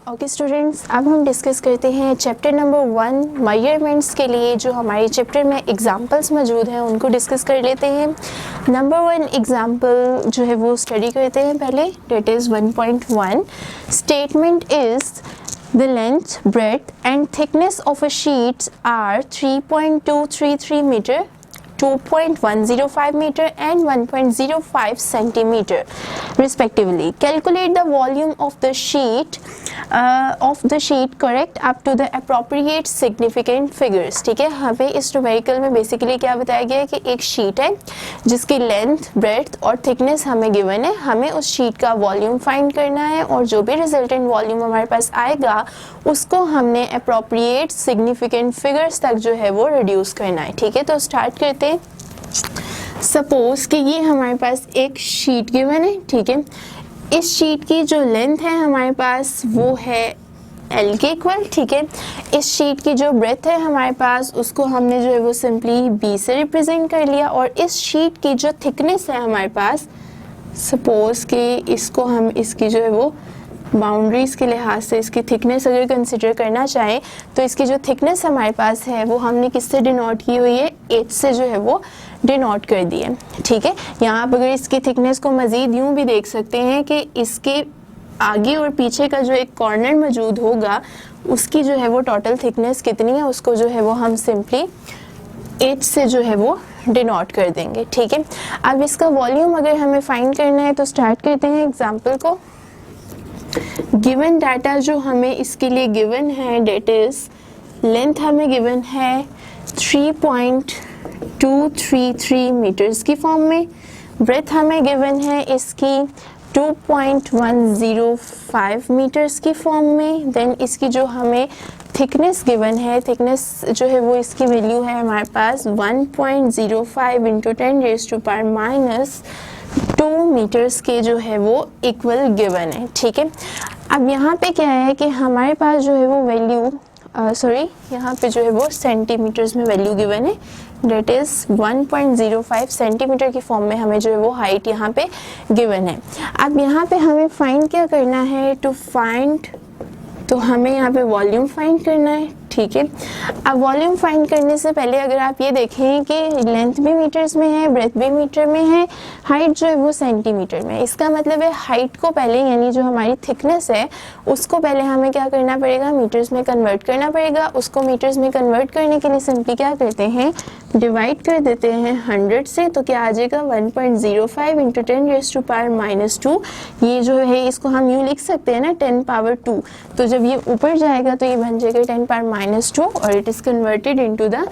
Okay students, अब हम discuss करते हैं चैप्टर नंबर 1 मेजरमेंट्स के लिए जो हमारे चैप्टर में एग्जांपल्स मौजूद हैं उनको डिस्कस कर लेते हैं। नंबर 1 एग्जांपल जो है वो स्टडी करते हैं पहले, that is 1.1। Statement is the length, breadth and thickness of a sheet are 3.233 meter, 2.105 meter and 1.05 centimeter respectively. Calculate the volume of the sheet correct up to the appropriate significant figures. ठीक है, हमें इस numerical में basically क्या बताया गया है कि एक शीट है जिसकी लेंथ, ब्रेड्थ और थिकनेस हमें गिवन है। हमें उस शीट का वॉल्यूम फाइंड करना है और जो भी रिजल्टेंट वॉल्यूम हमारे पास आएगा उसको हमने अप्रोप्रिएट सिग्निफिकेंट फिगर्स तक जो है वो रिड्यूस करना है। ठीक है, तो स्टार्ट करते हैं। सपोज कि ये हमारे पास एक शीट गिवन है। ठीक है, इस शीट की जो लेंथ है हमारे पास वो है L के इक्वल। ठीक है, इस शीट की जो ब्रेथ है हमारे पास उसको हमने जो है वो सिंपली B से रिप्रेजेंट कर लिया और इस शीट की जो थिकनेस है हमारे पास, सपोज कि इसको हम इसकी जो है वो बाउंड्रीज के लिहाज से इसकी थिकनेस अगर कंसिडर करना चाहें तो इसकी जो थिकनेस हमारे पास है वो हमने किससे डिनोट की हुई है, H से जो है वो डिनोट कर दी है। ठीक है, यहाँ आप अगर इसकी थिकनेस को मज़ीद यूँ भी देख सकते हैं कि इसके आगे और पीछे का जो एक कॉर्नर मौजूद होगा उसकी जो है वो टोटल थिकनेस कितनी है उसको जो है वो हम सिंपली H से जो है वो डिनोट कर देंगे। ठीक है, अब इसका वॉल्यूम अगर हमें फाइंड करना है तो स्टार्ट करते हैं एग्जाम्पल को। गिवन डाटा जो हमें इसके लिए गिवन है, डेट इज लेंथ हमें गिवन है 3.233 मीटर्स की फॉर्म में, ब्रेथ हमें गिवन है इसकी 2.105 मीटर्स की फॉर्म में, देन इसकी जो हमें थिकनेस गिवन है, थिकनेस जो है वो इसकी वैल्यू है हमारे पास 1.05 इंटू 10⁻⁻² मीटर्स के जो है वो इक्वल गिवन है। ठीक है, अब यहाँ पे क्या है कि हमारे पास जो है वो वैल्यू यहाँ पे जो है वो सेंटीमीटर्स में वैल्यू गिवन है, डेट इज़ 1.05 सेंटीमीटर की फॉर्म में हमें जो है वो हाइट यहाँ पे गिवन है। अब यहाँ पे हमें फाइंड क्या करना है, तो हमें यहाँ पे वॉल्यूम फाइंड करना है। ठीक है, अब वॉल्यूम फाइंड करने से पहले अगर आप ये देखें कि लेंथ भी मीटर्स में है, ब्रेथ भी मीटर में है, हाइट जो है वो सेंटीमीटर में है। इसका मतलब है हाइट को पहले, यानी जो हमारी थिकनेस है उसको पहले हमें क्या करना पड़ेगा, मीटर्स में कन्वर्ट करना पड़ेगा। उसको मीटर्स में कन्वर्ट करने के लिए सिंपली क्या करते हैं, डिवाइड कर देते हैं 100 से, तो क्या आ जाएगा 1.05 इंटू 10⁻²। ये जो है इसको हम यूँ लिख सकते हैं ना 10⁻², तो जब ये ऊपर जाएगा तो ये बन जाएगा 10⁻² और it is converted into the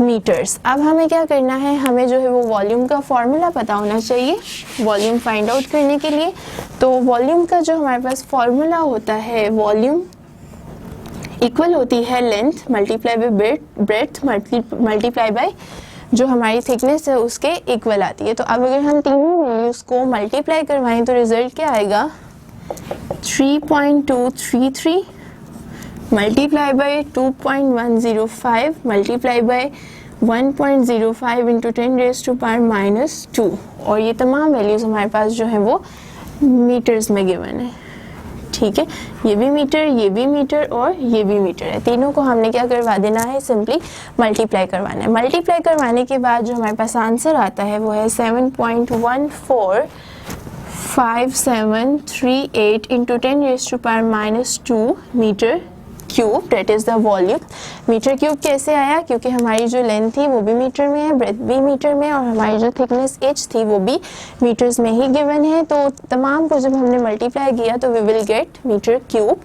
meters. अब हमें क्या करना है, हमें जो है वो वॉल्यूम का फॉर्मूला पता होना चाहिए वॉल्यूम फाइंड आउट करने के लिए। तो वॉल्यूम का जो हमारे पास फॉर्मूला होता है, वॉल्यूम इक्वल होती है length multiply by breadth multiply by जो हमारी थिकनेस है उसके इक्वल आती है। तो अब अगर हम तीनों वैल्यूज़ को मल्टीप्लाई करवाएं तो रिजल्ट क्या आएगा, 3.233 multiply by 2.105 multiply by 1.05 into 10⁻², और ये तमाम वैल्यूज़ हमारे पास जो है वो मीटर्स में गिवन है। ठीक है, ये भी मीटर, ये भी मीटर और ये भी मीटर है। तीनों को हमने क्या करवा देना है, सिंपली मल्टीप्लाई करवाना है। मल्टीप्लाई करवाने के बाद जो हमारे पास आंसर आता है वो है 7.145738 into 10⁻² meter cube, that is the volume. Meter cube कैसे आया, क्योंकि हमारी जो लेंथ थी वो भी मीटर में है, ब्रेथ भी मीटर में, और हमारी जो थिकनेस H थी वो भी मीटर्स में ही गिवन है। तो तमाम को जब हमने मल्टीप्लाई किया तो we will get meter cube.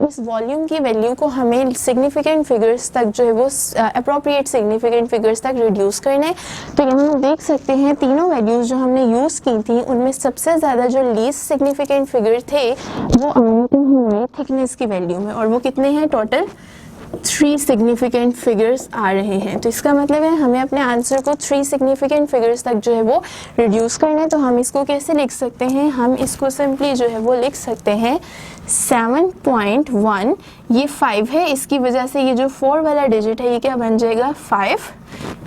इस वॉल्यूम की वैल्यू को हमें सिग्निफिकेंट फिगर्स तक जो है वो अप्रोप्रिएट सिग्निफिकेंट फिगर्स तक रिड्यूस करना है। तो यहाँ हम देख सकते हैं तीनों वैल्यूज़ जो हमने यूज़ की थी उनमें सबसे ज़्यादा जो लीस्ट सिग्निफिकेंट फिगर थे वो हमारे थिकनेस की वैल्यू में, और वो कितने हैं, टोटल 3 सिग्निफिकेंट फिगर्स आ रहे हैं। तो इसका मतलब है हमें अपने आंसर को 3 सिग्निफिकेंट फिगर्स तक जो है वो रिड्यूस करना है। तो हम इसको कैसे लिख सकते हैं, हम इसको सिंपली जो है वो लिख सकते हैं 7.1, ये 5 है, इसकी वजह से ये जो 4 वाला डिजिट है ये क्या बन जाएगा 5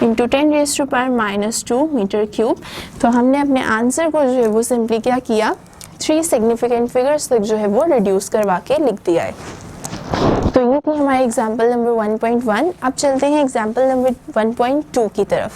इंटू 10⁻² मीटर क्यूब। तो हमने अपने आंसर को जो है वो सिंपली क्या किया, 3 सिग्निफिकेंट फिगर्स तक जो है वो रिड्यूस करवा के लिख दिया है। तो ये थी हमारे एग्जाम्पल नंबर 1.1। अब चलते हैं एग्जाम्पल नंबर 1.2 की तरफ।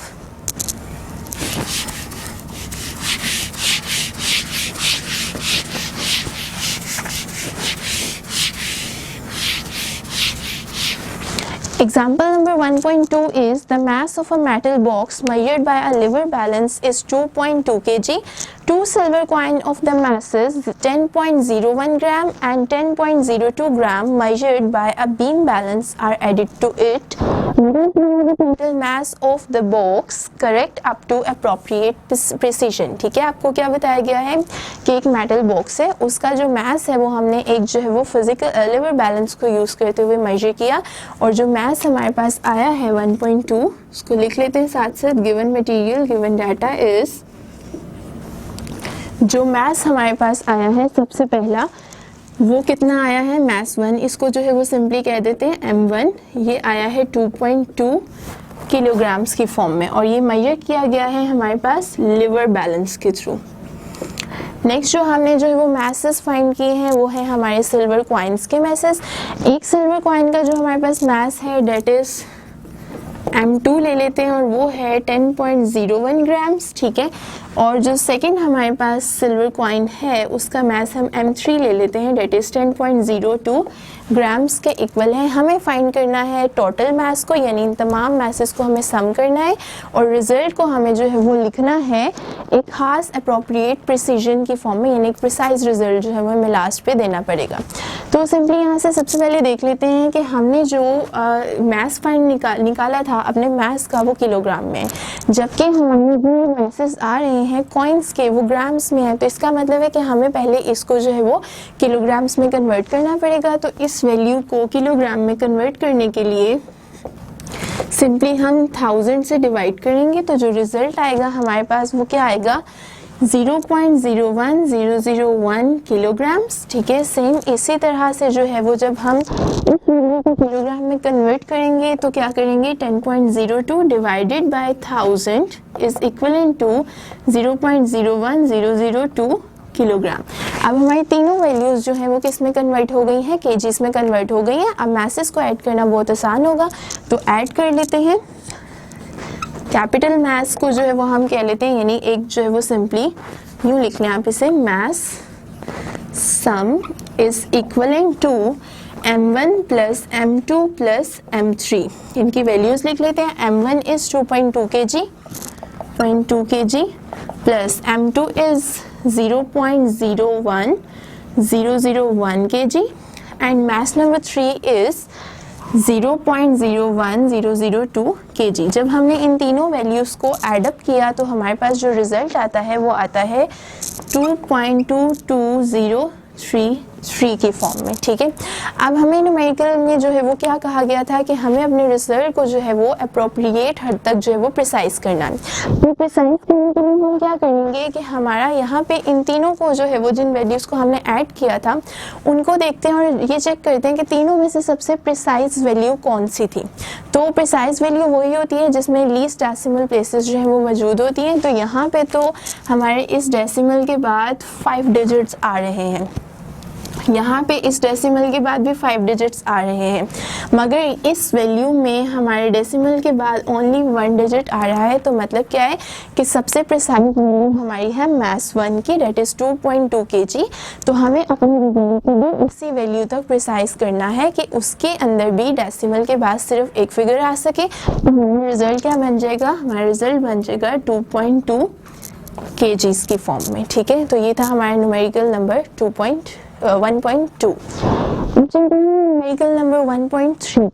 Example number 1.2 is the mass of a metal box measured by a lever balance is 2.2 kg. Two silver coin of the masses 10.01 gram and 10.02 gram measured by a beam balance are added to it. The total mass of the box correct up to appropriate precision। ठीक है, आपको क्या बताया गया है कि एक metal box है, उसका जो मास है वो हमने एक जो है वो फिजिकल लेवर बैलेंस को यूज करते हुए मेजर किया, और जो मास हमारे पास आया है 1.2, उसको लिख लेते हैं साथ साथ। Given material given data is, जो मास हमारे पास आया है सबसे पहला वो कितना आया है, मास 1, इसको जो है वो सिंपली कह देते हैं m1। ये आया है 2.2 किलोग्राम्स की फॉर्म में, और ये मेजर किया गया है हमारे पास लिवर बैलेंस के थ्रू। नेक्स्ट जो हमने जो है वो मैसेस फाइंड किए हैं वो है हमारे सिल्वर कॉइन्स के मैसेस। एक सिल्वर कॉइन का जो हमारे पास मैस है डेट इज m2 ले लेते हैं, और वो है 10.01 ग्राम्स। ठीक है, और जो सेकंड हमारे पास सिल्वर कॉइन है उसका मैस हम m3 ले लेते हैं, डेट इज 10.02 ग्राम्स के इक्वल है। हमें फाइंड करना है टोटल मैस को, यानी इन तमाम मैसेस को हमें सम करना है, और रिजल्ट को हमें जो है वो लिखना है एक खास अप्रोप्रिएट प्रिसीजन की फॉर्म में, यानी एक प्रिसाइज रिजल्ट जो है वो हमें लास्ट पे देना पड़ेगा। तो सिंपली यहाँ से सबसे पहले देख लेते हैं कि हमने जो मैस फाइंड निकाला था अपने मैस का वो किलोग्राम में, जबकि हमारे जो मैसेस आ रहे हैं कॉइन्स के वो ग्राम्स में है। तो इसका मतलब है कि हमें पहले इसको जो है वो किलोग्राम्स में कन्वर्ट करना पड़ेगा। तो इस वैल्यू को किलोग्राम में कन्वर्ट करने के लिए सिंपली हम 1000 से डिवाइड करेंगे, तो जो रिजल्ट आएगा हमारे पास वो क्या आएगा, 0.01001 किलोग्राम्स। ठीक है, सेम इसी तरह से जो है वो जब हम इस वैल्यू को किलोग्राम में कन्वर्ट करेंगे तो क्या करेंगे, 10.02 divided by 1000 is equivalent to 0.01002 kilogram. अब हमारी तीनों वैल्यूज जो है वो किस में कन्वर्ट हो गई हैं, केजीस में कन्वर्ट हो गई हैं। अब मैसेस को ऐड करना बहुत आसान होगा, तो ऐड कर लेते हैं। कैपिटल मैस को जो है वो हम कह लेते हैं, यानी एक जो है वो सिंपली यूँ लिख लें आप इसे, mass sum is equivalent to m1 plus m2 plus m3। इनकी वैल्यूज लिख लेते हैं। m1 is 2.2 kg plus m2 is 0.01001 kg and mass number 3 is 0.01002 kg। जब हमने इन तीनों वैल्यूज़ को एडअप किया तो हमारे पास जो रिजल्ट आता है वो आता है 2.22033 की फॉर्म में। ठीक है, अब हमें न्यूमेरिकल में जो है वो क्या कहा गया था कि हमें अपने रिजल्ट को जो है वो अप्रोप्रिएट हद तक जो है वो प्रिसाइज करना है। तो प्रिसाइज करने के लिए हम क्या करेंगे कि हमारा यहाँ पे इन तीनों को जो है वो जिन वैल्यूज़ को हमने ऐड किया था उनको देखते हैं और ये चेक करते हैं कि तीनों में से सबसे प्रिसाइज वैल्यू कौन सी थी। तो प्रिसाइज वैल्यू वही होती है जिसमें लीस्ट डेसिमल प्लेसेस जो है वो मौजूद होती हैं। तो यहाँ पे तो हमारे इस डेसिमल के बाद 5 डिजिट्स आ रहे हैं, यहाँ पे इस डेसिमल के बाद भी 5 डिजिट्स आ रहे हैं, मगर इस वैल्यू में हमारे डेसिमल के बाद ओनली 1 डिजिट आ रहा है। तो मतलब क्या है कि सबसे प्रिसाइज वैल्यू हमारी है मैस 1 की, डेट इज़ 2.2 kg। तो हमें अपने रिजल्ट को भी उसी वैल्यू तक प्रिसाइज करना है कि उसके अंदर भी डेसिमल के बाद सिर्फ एक फिगर आ सके। तो हमारा रिजल्ट क्या बन जाएगा, हमारा रिजल्ट बन जाएगा 2.2 kgs की फॉर्म में। ठीक है, तो ये था हमारा न्यूमेरिकल नंबर 1.2। न्यूमेरिकल नंबर 1.3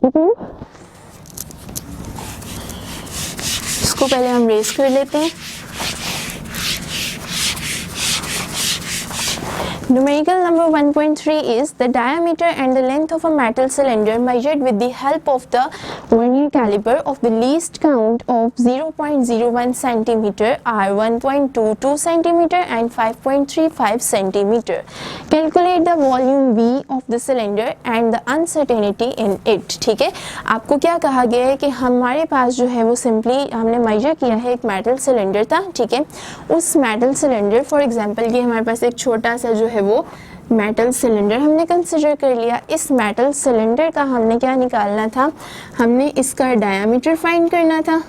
इसको पहले हम रेस कर लेते हैं। Numerical number 1.3 is the diameter and the length of a metal cylinder measured with the help of the vernier caliper of the least count of 0.01 centimeter are 1.22 centimeter and 5.35 centimeter. Calculate the volume V of the cylinder and the uncertainty in it. ठीक है, आपको क्या कहा गया है कि हमारे पास जो है वो सिंपली हमने मेजर किया है, एक मेटल सिलेंडर था, ठीक है, उस मेटल सिलेंडर फॉर एग्जांपल ये हमारे पास एक छोटा सा जो है वो मेटल सिलेंडर हमने कंसिडर कर लिया। इस मेटल सिलेंडर का हमने क्या निकालना था, हमने इसका डायामीटर फाइंड करना था,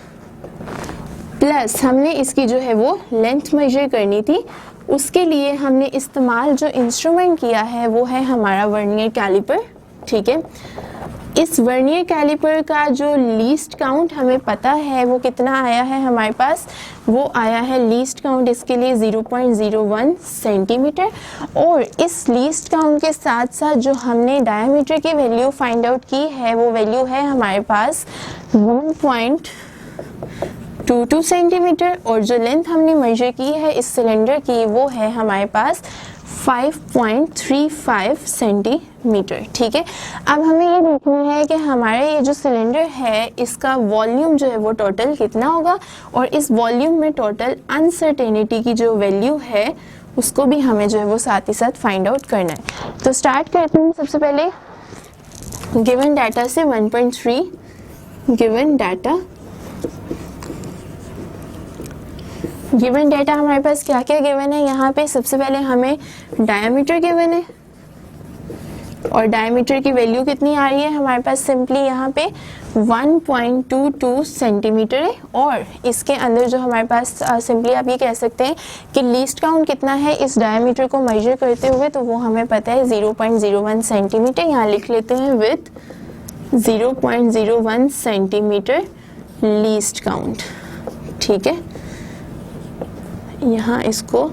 प्लस हमने इसकी जो है वो लेंथ मेजर करनी थी। उसके लिए हमने इस्तेमाल जो इंस्ट्रूमेंट किया है वो है हमारा वर्नियर कैलिपर, ठीक है। इस वर्नियर कैलिपर का जो लीस्ट काउंट हमें पता है वो कितना आया है हमारे पास, वो आया है लीस्ट काउंट इसके लिए 0.01 सेंटीमीटर। और इस लीस्ट काउंट के साथ साथ जो हमने डायमीटर की वैल्यू फाइंड आउट की है वो वैल्यू है हमारे पास 1.22 सेंटीमीटर, और जो लेंथ हमने मेजर की है इस सिलेंडर की वो है हमारे पास 5.35 सेंटीमीटर, ठीक है। अब हमें ये देखना है कि हमारा ये जो सिलेंडर है इसका वॉल्यूम जो है वो टोटल कितना होगा, और इस वॉल्यूम में टोटल अनसर्टेनिटी की जो वैल्यू है उसको भी हमें जो है वो साथ ही साथ फाइंड आउट करना है। तो स्टार्ट करते हैं सबसे पहले गिवन डाटा से 1.3 गिवन डाटा हमारे पास क्या क्या गिवन है। यहाँ पे सबसे पहले हमें डायमीटर गिवन है, और डायमीटर की वैल्यू कितनी आ रही है हमारे पास, सिंपली यहाँ पे 1.22 सेंटीमीटर है। और इसके अंदर जो हमारे पास सिंपली आप ये कह सकते हैं कि लीस्ट काउंट कितना है इस डायमीटर को मेजर करते हुए, तो वो हमें पता है 0.01 सेंटीमीटर। यहाँ लिख लेते हैं विथ 0.01 सेंटीमीटर लीस्ट काउंट, ठीक है। यहाँ इसको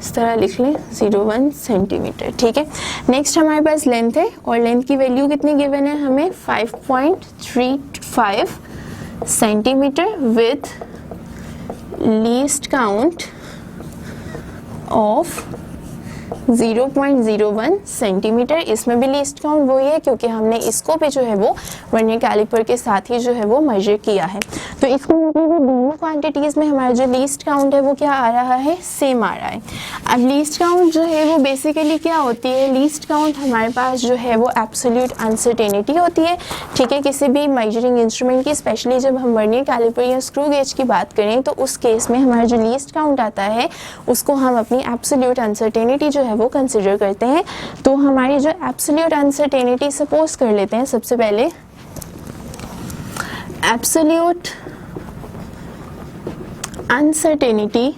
इस तरह लिख लें 0.1 सेंटीमीटर, ठीक है। नेक्स्ट हमारे पास लेंथ है, और लेंथ की वैल्यू कितनी गिवन है हमें 5.35 centimetre with least count of 0.01 centimetre. इसमें भी लीस्ट काउंट वही है क्योंकि हमने इसको भी जो है वो वर्नियर कैलिपर के साथ ही जो है वो मेजर किया है। तो इसको मतलब दोनों क्वांटिटीज़ में हमारा जो लीस्ट काउंट है वो क्या आ रहा है, सेम आ रहा है। अब लीस्ट काउंट जो है वो बेसिकली क्या होती है, लीस्ट काउंट हमारे पास जो है वो एब्सोल्यूट अनसर्टेनिटी होती है, ठीक है। किसी भी मेजरिंग इंस्ट्रूमेंट की, स्पेशली जब हम वर्नियर कैलिपर या स्क्रू गेज की बात करें तो उस केस में हमारा जो लीस्ट काउंट आता है उसको हम अपनी एब्सोल्यूट अनसर्टेनिटी जो है वो कंसिडर करते हैं। तो हमारी जो एब्सोल्यूट अनसर्टेनिटी सपोज कर लेते हैं सबसे पहले, एब्सोल्यूट अनसर्टेनिटी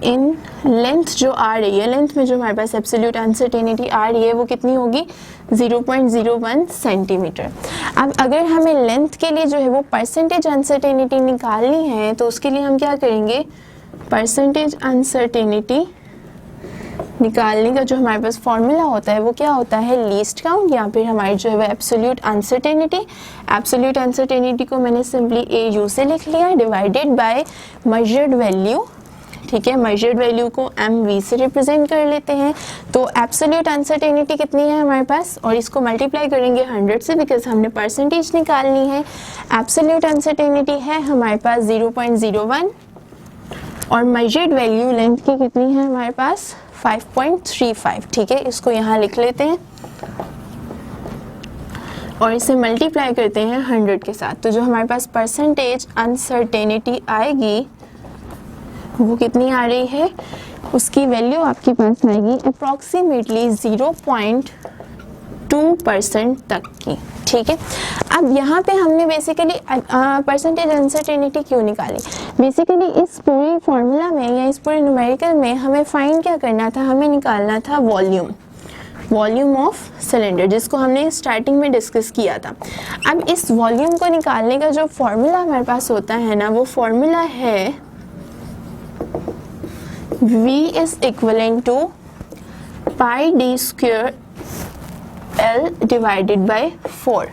इन लेंथ जो आ रही है, लेंथ में जो हमारे पास एब्सोल्यूट अनसर्टेनिटी आ रही है वो कितनी होगी 0.01 सेंटीमीटर। अब अगर हमें लेंथ के लिए जो है वो परसेंटेज अनसर्टेनिटी निकालनी है तो उसके लिए हम क्या करेंगे, परसेंटेज अनसर्टेनिटी निकालने का जो हमारे पास फॉर्मूला होता है वो क्या होता है, लीस्ट काउंट या फिर हमारी जो है वो एब्सोल्यूट अनसर्टेनिटी। एब्सोल्यूट अनसर्टेनिटी को मैंने सिंपली AU से लिख लिया डिवाइडेड बाय मेजर्ड वैल्यू, ठीक है। मेजर्ड वैल्यू को MV से रिप्रेजेंट कर लेते हैं। तो एब्सोल्यूट अनसर्टेनिटी कितनी है हमारे पास, और इसको मल्टीप्लाई करेंगे 100 से बिकॉज हमने परसेंटेज निकालनी है। एब्सोल्यूट अनसर्टेनिटी है हमारे पास 0.01, और मेजर्ड वैल्यू लेंथ की कितनी है हमारे पास 5.35, ठीक है। इसको यहाँ लिख लेते हैं और इसे मल्टीप्लाई करते हैं 100 के साथ। तो जो हमारे पास परसेंटेज अनसर्टेनिटी आएगी वो कितनी आ रही है, उसकी वैल्यू आपके पास आएगी अप्रॉक्सीमेटली 0.2% तक की, ठीक है। अब यहाँ पे हमने बेसिकली परसेंटेज अनसर्टेनिटी क्यों निकाली, बेसिकली इस पूरे फॉर्मूला में या इस पूरे न्यूमेरिकल में हमें फाइंड क्या करना था, हमें निकालना था वॉल्यूम ऑफ सिलेंडर, जिसको हमने स्टार्टिंग में डिस्कस किया था। अब इस वॉल्यूम को निकालने का जो फॉर्मूला हमारे पास होता है ना, वो फॉर्मूला है V is equivalent to pi d square L divided by 4।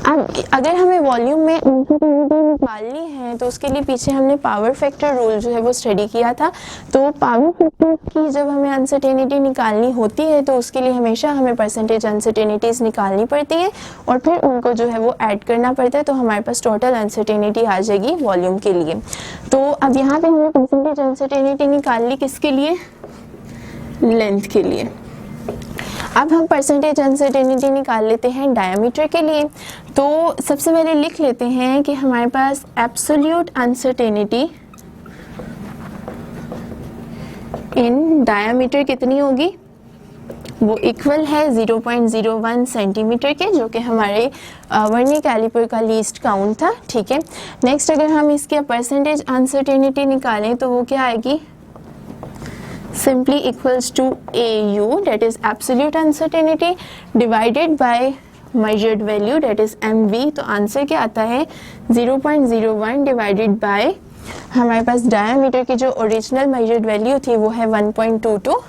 अब अगर हमें वॉल्यूम में अनसर्टेनिटी निकालनी है तो उसके लिए पीछे हमने पावर फैक्टर रूल जो है वो स्टडी किया था। तो पावर फैक्टर की जब हमें अनसर्टेनिटी निकालनी होती है तो उसके लिए हमेशा हमें परसेंटेज अनसर्टेनिटीज निकालनी पड़ती है और फिर उनको जो है वो ऐड करना पड़ता है, तो हमारे पास टोटल अनसर्टेनिटी आ जाएगी वॉल्यूम के लिए। तो अब यहाँ पे हमें परसेंटेज अनसर्टेनिटी निकालनी किसके लिए, लेंथ के लिए। अब हम परसेंटेज अनसर्टेनिटी निकाल लेते हैं डायमीटर के लिए। तो सबसे पहले लिख लेते हैं कि हमारे पास एब्सोल्यूट अनसर्टेनिटी इन डायमीटर कितनी होगी, वो इक्वल है 0.01 सेंटीमीटर के, जो कि हमारे वर्नियर कैलिपर का लीस्ट काउंट था। ठीक है, नेक्स्ट अगर हम इसके परसेंटेज अनसर्टेनिटी निकालें तो वो क्या आएगी, simply equals to AU, that is absolute uncertainty, divided by measured value, that is MV। तो आंसर क्या आता है 0.01 डिवाइडेड बाय हमारे पास डायमीटर की जो ओरिजिनल मेजर्ड वैल्यू थी वो है 1.22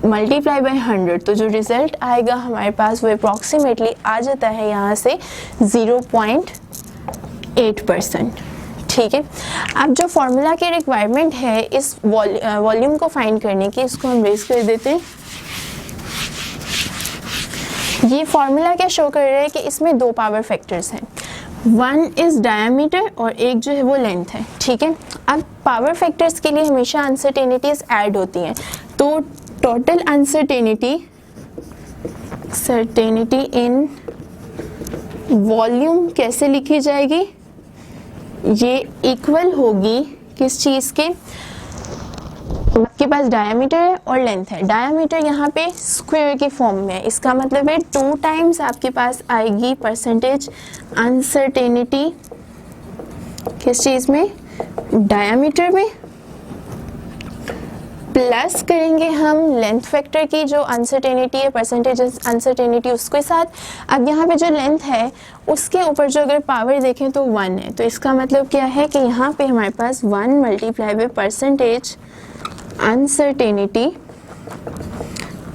मल्टीप्लाई बाय 100। तो जो रिजल्ट आएगा हमारे पास वो अप्रॉक्सीमेटली आ जाता है यहाँ से 0.8%। ठीक है, अब जो फॉर्मूला की रिक्वायरमेंट है इस वॉल्यूम को फाइंड करने की, इसको हम रेज कर देते हैं। ये फॉर्मूला क्या शो कर रहा है कि इसमें दो पावर फैक्टर्स हैं, वन इज डायमीटर और एक जो है वो लेंथ है। ठीक है, अब पावर फैक्टर्स के लिए हमेशा अनसर्टेनिटीज ऐड होती हैं, तो टोटल अनसर्टेनिटी इन वॉल्यूम कैसे लिखी जाएगी, ये इक्वल होगी किस चीज़ के, आपके पास डायमीटर है और लेंथ है। डायमीटर यहाँ पे स्क्वायर के फॉर्म में है, इसका मतलब है 2 टाइम्स आपके पास आएगी परसेंटेज अनसर्टेनिटी किस चीज़ में, डायमीटर में, प्लस करेंगे हम लेंथ फैक्टर की जो अनसर्टेनिटी है परसेंटेज अनसर्टेनिटी उसके साथ। अब यहाँ पे जो लेंथ है उसके ऊपर जो अगर पावर देखें तो 1 है, तो इसका मतलब क्या है कि यहाँ पे हमारे पास 1 multiply by percentage uncertainty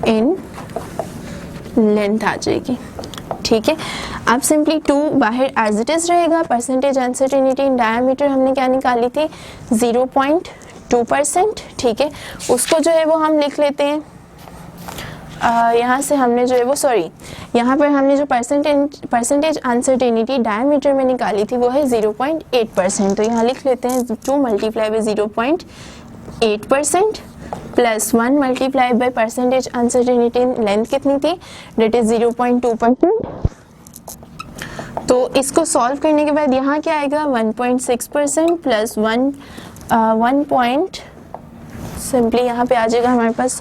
in length आ जाएगी। ठीक है, अब सिंपली 2 बाहर एज इट इज रहेगा। परसेंटेज अनसर्टेनिटी इन डायमीटर हमने क्या निकाली थी 0.2%। ठीक है, उसको जो है वो हम लिख लेते हैं, यहाँ से हमने जो है वो यहाँ पर हमने जो परसेंटेज अनसर्टेनिटी डायमीटर में निकाली थी वो है 0.8%। तो यहाँ लिख लेते हैं 2 multiply by 0.8% plus 1 multiply by percentage uncertainty length कितनी थी, डेट इज 0.2%। तो इसको सॉल्व करने के बाद यहाँ क्या आएगा 1.6% प्लस 1 सिंपली यहाँ पे आ जाएगा हमारे पास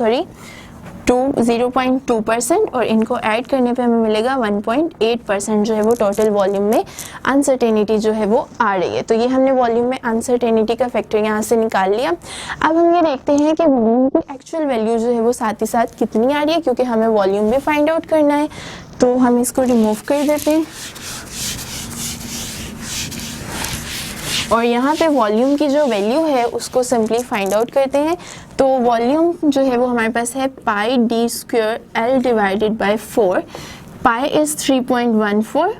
0.2% और इनको ऐड करने पे हमें मिलेगा 1.8% जो है वो टोटल वॉल्यूम में अनसर्टेनिटी जो है वो आ रही है। तो ये हमने वॉल्यूम में अनसर्टेनिटी का फैक्टर यहाँ से निकाल लिया। अब हम ये देखते हैं कि वॉल्यूम की एक्चुअल वैल्यू जो है वो साथ ही साथ कितनी आ रही है, क्योंकि हमें वॉल्यूम भी फाइंड आउट करना है। तो हम इसको रिमूव कर देते हैं और यहाँ पे वॉल्यूम की जो वैल्यू है उसको सिंपली फाइंड आउट करते हैं। तो वॉल्यूम जो है वो हमारे पास है pi d square l divided by 4। Pi is 3.14।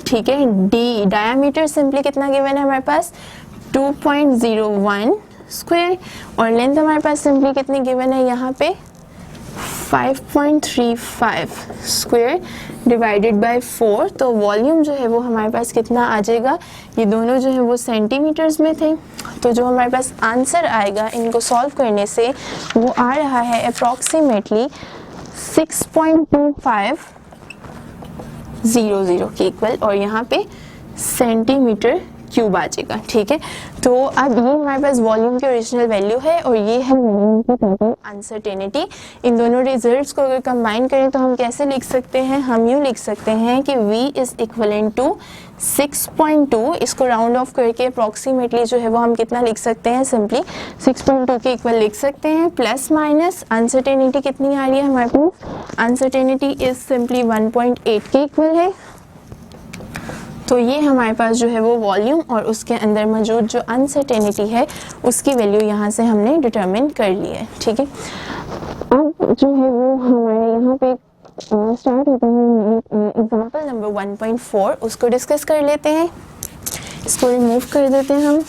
ठीक है, डी डायमीटर सिंपली कितना गिवन है हमारे पास 2.01 स्क्वायर और लेंथ हमारे पास सिंपली कितनी गिवन है यहाँ पे 5.35 स्क्वायर डिवाइडेड बाय 4। तो वॉल्यूम जो है वो हमारे पास कितना आ जाएगा, ये दोनों जो है वो सेंटीमीटर्स में थे। तो जो हमारे पास आंसर आएगा इनको सॉल्व करने से वो आ रहा है अप्रॉक्सीमेटली 6.2500 के इक्वल और यहाँ पे सेंटीमीटर क्यूब आ जाएगा। ठीक है, तो अब ये हमारे पास वॉल्यूम की ओरिजिनल वैल्यू है और ये है वॉल्यूम की टोटल अनसर्टेनिटी। इन दोनों रिजल्ट्स को अगर कंबाइन करें तो हम कैसे लिख सकते हैं, हम यूँ लिख सकते हैं कि V इज इक्वलेंट टू 6.2। इसको राउंड ऑफ करके अप्रॉक्सीमेटली जो है वो हम कितना लिख सकते हैं, सिंपली 6.2 के इक्वल लिख सकते हैं। प्लस माइनस अनसर्टेनिटी कितनी आ रही है हमारे पास, अनसर्टेनिटी इज सिंपली 1.8 के इक्वल है। तो ये हमारे पास जो है वो वॉल्यूम और उसके अंदर मौजूद जो अनसर्टेनिटी है उसकी वैल्यू यहाँ से हमने डिटरमिन कर ली है। ठीक है, अब जो है वो हमारे यहाँ पे स्टार्ट होता है एग्जाम्पल नंबर 1.4, उसको डिस्कस कर लेते हैं। इसको रिमूव कर देते हैं हम।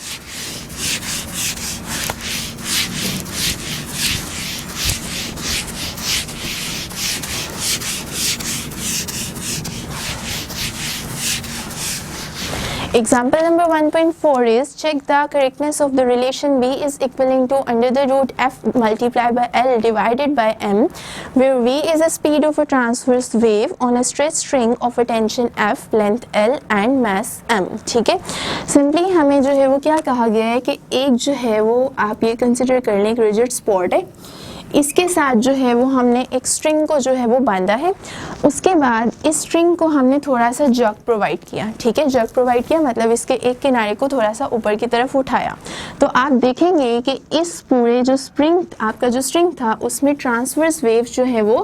Example number 1.4 is check the correctness of the relation B is equivalent to under the root f multiplied by L divided by m, where V is the speed of a transverse wave on a straight string of a tension F, length L and mass m। ठीक है, simply हमें जो है वो क्या कहा गया है कि एक जो है वो आप ये कंसिडर कर लें एक रिजिड स्पॉट है, इसके साथ जो है वो हमने एक स्ट्रिंग को जो है वो बांधा है, उसके बाद इस स्ट्रिंग को हमने थोड़ा सा जग प्रोवाइड किया। ठीक है, जग प्रोवाइड किया मतलब इसके एक किनारे को थोड़ा सा ऊपर की तरफ उठाया, तो आप देखेंगे कि इस पूरे जो स्प्रिंग आपका जो स्ट्रिंग था उसमें ट्रांसवर्स वेव जो है वो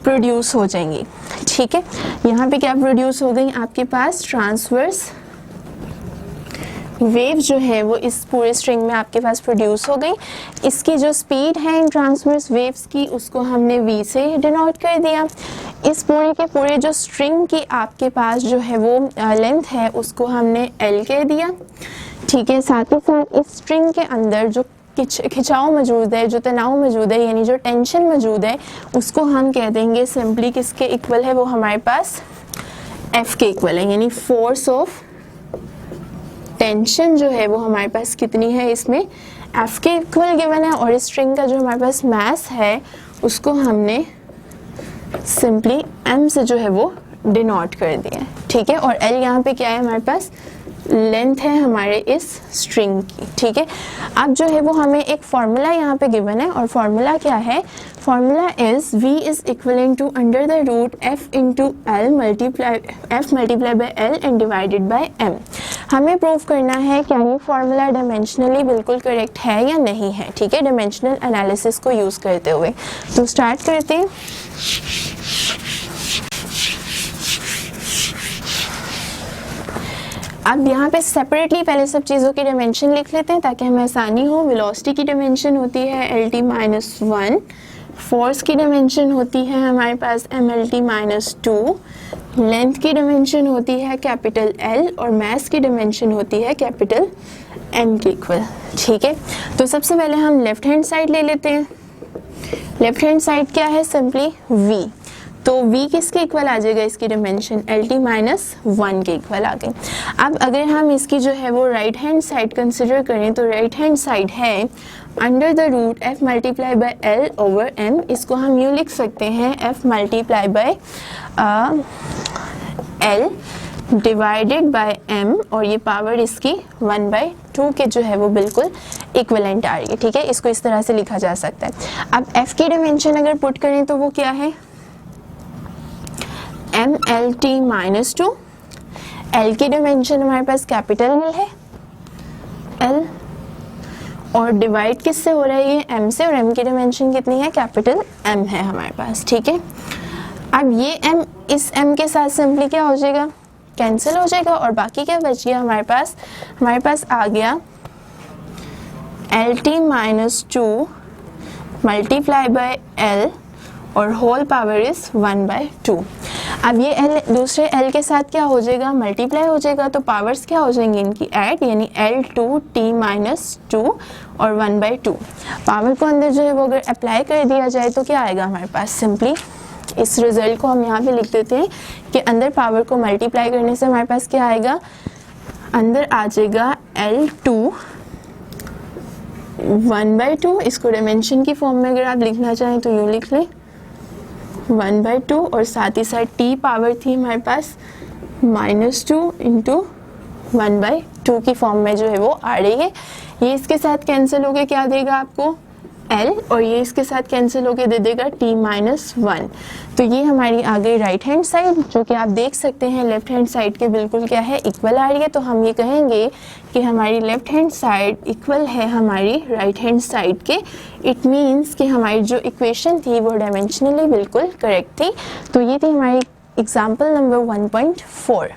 प्रोड्यूस हो जाएंगी। ठीक है, यहाँ पे क्या प्रोड्यूस हो गई, आपके पास ट्रांसवर्स वेव जो है वो इस पूरे स्ट्रिंग में आपके पास प्रोड्यूस हो गई। इसकी जो स्पीड है इन ट्रांसवर्स वेव्स की उसको हमने v से डिनोट कर दिया। इस पूरे के पूरे जो स्ट्रिंग की आपके पास जो है वो लेंथ है उसको हमने l कह दिया। ठीक है, साथ ही साथ इस स्ट्रिंग के अंदर जो खिंचाव मौजूद है, जो तनाव मौजूद है, यानी जो टेंशन मौजूद है, उसको हम कह देंगे सिंपली किसके इक्वल है, वो हमारे पास F के इक्वल है, यानी फोर्स ऑफ टेंशन जो है वो हमारे पास कितनी है, इसमें F के इक्वल गिवन है। और इस स्ट्रिंग का जो हमारे पास मास है उसको हमने सिंपली m से जो है वो डिनोट कर दिया। ठीक है, और L यहाँ पे क्या है, हमारे पास लेंथ है हमारे इस स्ट्रिंग की। ठीक है, अब जो है वो हमें एक फॉर्मूला यहाँ पे गिवन है, और फॉर्मूला क्या है, formula is v is equivalent to under the root f into L multiply by L and divided by m। हमें प्रूव करना है क्या ये फॉर्मूला डायमेंशनली बिल्कुल करेक्ट है या नहीं है। ठीक है, डायमेंशनल एनालिसिस को यूज करते हुए तो स्टार्ट करते हैं। अब यहाँ पे सेपरेटली पहले सब चीज़ों की डायमेंशन लिख लेते हैं ताकि हमें आसानी हो। वेलोसिटी की डायमेंशन होती है LT-1, फोर्स की डायमेंशन होती है हमारे पास MLT-2, लेंथ की डायमेंशन होती है कैपिटल L और मास की डायमेंशन होती है कैपिटल M के इक्वल। ठीक है, तो सबसे पहले हम लेफ्ट हैंड साइड ले लेते हैं। लेफ्ट हैंड साइड क्या है, सिंपली V, तो v किसके इक्वल आ जाएगा, इसकी डायमेंशन LT-1 के इक्वल आ गई। अब अगर हम इसकी जो है वो राइट हैंड साइड कंसिडर करें तो राइट हैंड साइड है under the root f multiply by l over m। इसको हम यूँ लिख सकते हैं f multiply by l divided by m, और ये पावर इसकी 1/2 के जो है वो बिल्कुल इक्विवेलेंट आ रही है। ठीक है, इसको इस तरह से लिखा जा सकता है। अब f की डायमेंशन अगर पुट करें तो वो क्या है, MLT-2, L की डायमेंशन हमारे पास कैपिटल L है, L, और डिवाइड किससे हो रहा है ये M से, और M की डायमेंशन कितनी है, कैपिटल M है हमारे पास। ठीक है, अब ये M इस M के साथ सिंपली क्या हो जाएगा, कैंसिल हो जाएगा, और बाकी क्या बच गया हमारे पास आ गया LT-2 मल्टीप्लाई बाय L और होल पावर इज 1/2। अब ये L दूसरे L के साथ क्या हो जाएगा, मल्टीप्लाई हो जाएगा, तो पावर्स क्या हो जाएंगी इनकी ऐड, यानी L2t-2 और 1/2। पावर को अंदर जो है वो अगर अप्लाई कर दिया जाए तो क्या आएगा हमारे पास, सिंपली इस रिजल्ट को हम यहाँ पे लिख देते हैं कि अंदर पावर को मल्टीप्लाई करने से हमारे पास क्या आएगा, अंदर आ जाएगा L2 1/2। इसको डायमेंशन की फॉर्म में अगर आप लिखना चाहें तो यूँ लिख लें 1/2, और साथ ही साथ t पावर थी हमारे पास -2 इंटू 1/2 की फॉर्म में जो है वो आ रही है। ये इसके साथ कैंसिल होके क्या देगा आपको L, और ये इसके साथ कैंसिल होके दे देगा t-1। तो ये हमारी आ गई राइट हैंड साइड, जो कि आप देख सकते हैं लेफ्ट हैंड साइड के बिल्कुल क्या है, इक्वल आ रही है। तो हम ये कहेंगे कि हमारी लेफ्ट हैंड साइड इक्वल है हमारी राइट हैंड साइड के। इट मीन्स कि हमारी जो इक्वेशन थी वो डायमेंशनली बिल्कुल करेक्ट थी। तो ये थी हमारी एग्जाम्पल नंबर 1.4।